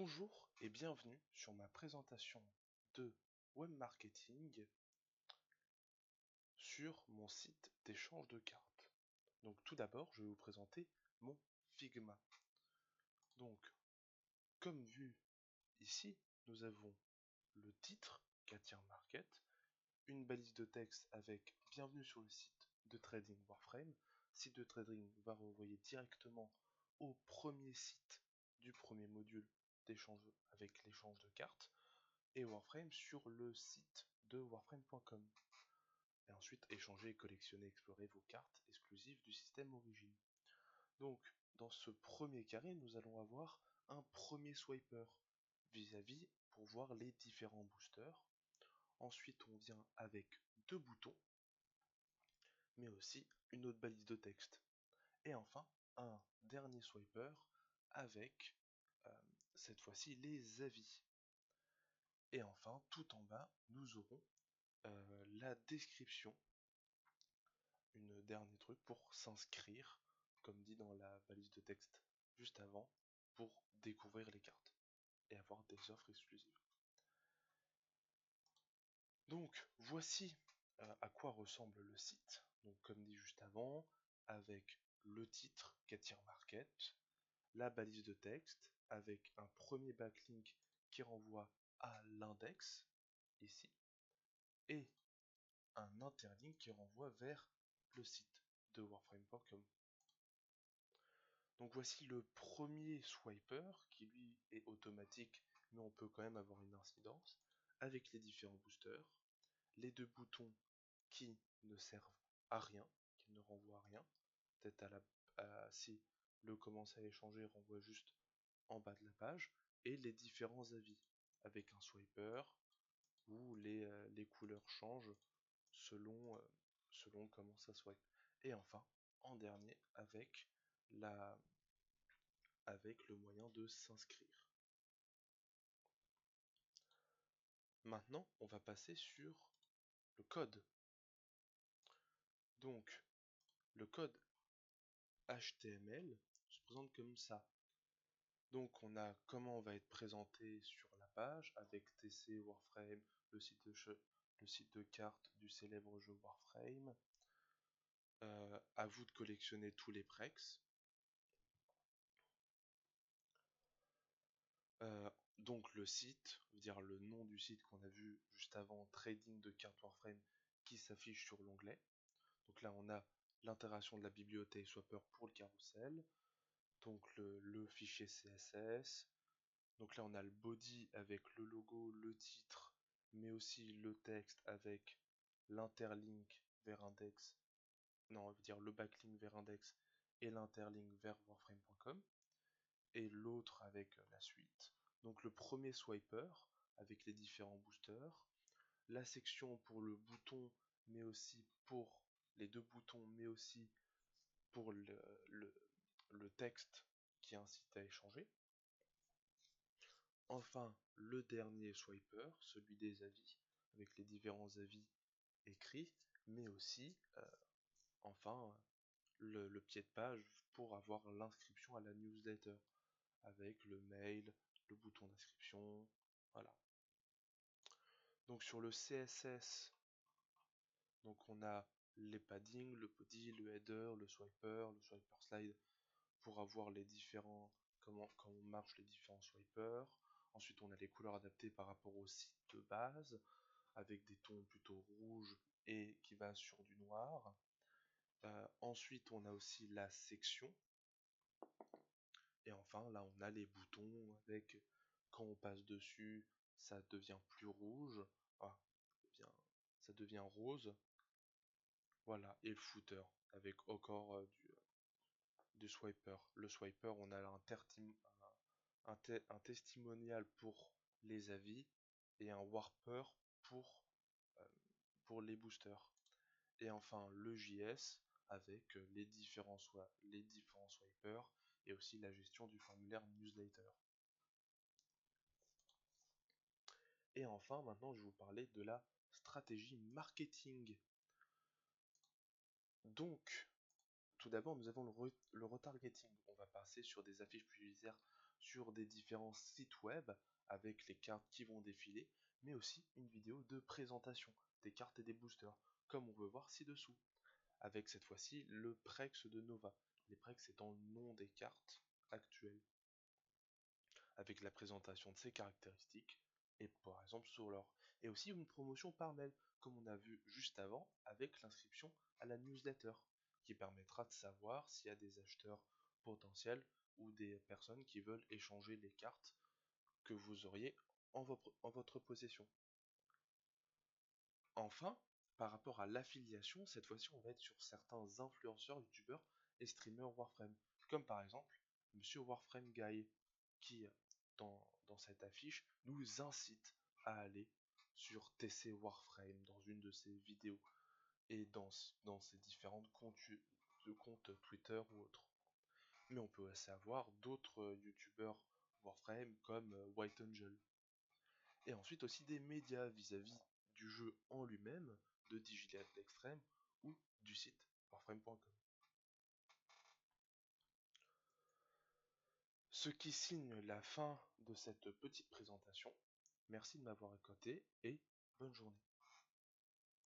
Bonjour et bienvenue sur ma présentation de web marketing sur mon site d'échange de cartes. Donc tout d'abord, je vais vous présenter mon Figma. Donc, comme vu ici, nous avons le titre Cattier Market, une balise de texte avec bienvenue sur le site de trading Warframe. Site de trading va renvoyer directement au premier site du premier module d'échange avec l'échange de cartes et Warframe sur le site de warframe.com. Et ensuite échanger, collectionner, explorer vos cartes exclusives du système origine. Donc dans ce premier carré, nous allons avoir un premier swiper vis-à-vis pour voir les différents boosters. Ensuite on vient avec deux boutons, mais aussi une autre balise de texte. Et enfin un dernier swiper avec cette fois-ci les avis. Et enfin tout en bas nous aurons la description, une dernier truc pour s'inscrire, comme dit dans la balise de texte juste avant, pour découvrir les cartes et avoir des offres exclusives. Donc voici à quoi ressemble le site. Donc comme dit juste avant, avec le titre Cattier Market, la balise de texte avec un premier backlink qui renvoie à l'index ici et un interlink qui renvoie vers le site de warframe.com. Donc voici le premier swiper qui lui est automatique, mais on peut quand même avoir une incidence avec les différents boosters, les deux boutons qui ne servent à rien, qui ne renvoient à rien, peut-être si le commencer à échanger renvoie juste en bas de la page, et les différents avis avec un swiper où les couleurs changent selon comment ça swipe. Et enfin, en dernier, avec le moyen de s'inscrire. Maintenant, on va passer sur le code. Donc, le code HTML se présente comme ça. Donc, on a comment on va être présenté sur la page avec TC Warframe, le site de cartes du célèbre jeu Warframe. À vous de collectionner tous les prex. Donc le site, veut dire le nom du site qu'on a vu juste avant, trading de cartes Warframe, qui s'affiche sur l'onglet. Donc là on a l'intégration de la bibliothèque Swapper pour le carrousel, donc le fichier CSS. Donc là on a le body avec le logo, le titre, mais aussi le texte avec l'interlink vers index, non on veut dire le backlink vers index et l'interlink vers warframe.com, et l'autre avec la suite. Donc le premier swiper avec les différents boosters, la section pour le bouton, mais aussi pour les deux boutons, mais aussi pour le texte qui incite à échanger. Enfin, le dernier swiper, celui des avis, avec les différents avis écrits, mais aussi, enfin, le pied de page pour avoir l'inscription à la newsletter, avec le mail, le bouton d'inscription, voilà. Donc sur le CSS, donc on a les paddings, le body, le header, le swiper slide pour avoir les différents, comment marchent les différents swipers. Ensuite on a les couleurs adaptées par rapport au site de base, avec des tons plutôt rouges et qui va sur du noir. Ensuite on a aussi la section. Et enfin là on a les boutons avec, quand on passe dessus, ça devient plus rouge, ça devient rose. Voilà, et le footer avec encore du swiper. Le swiper, on a un testimonial pour les avis et un warper euh, pour les boosters. Et enfin le JS avec les différents swipers et aussi la gestion du formulaire newsletter. Et enfin, maintenant, je vais vous parler de la stratégie marketing. Donc, tout d'abord, nous avons le retargeting. On va passer sur des affiches publicitaires sur des différents sites web avec les cartes qui vont défiler, mais aussi une vidéo de présentation des cartes et des boosters, comme on peut voir ci-dessous, avec cette fois-ci le Prex de Nova, les Prex étant le nom des cartes actuelles, avec la présentation de ses caractéristiques, et par exemple sur l'or. Et aussi une promotion par mail, comme on a vu juste avant, avec l'inscription à la newsletter, qui permettra de savoir s'il y a des acheteurs potentiels ou des personnes qui veulent échanger les cartes que vous auriez en votre possession. Enfin, par rapport à l'affiliation, cette fois-ci on va être sur certains influenceurs, youtubeurs et streamers Warframe, comme par exemple Monsieur Warframe Guy, qui dans cette affiche nous incite à aller sur TC Warframe dans une de ses vidéos et dans ses différentes comptes Twitter ou autres. Mais on peut aussi avoir d'autres youtubeurs Warframe comme White Angel. Et ensuite aussi des médias vis-à-vis du jeu en lui-même, de Digital Extreme ou du site warframe.com. Ce qui signe la fin de cette petite présentation. Merci de m'avoir écouté et bonne journée.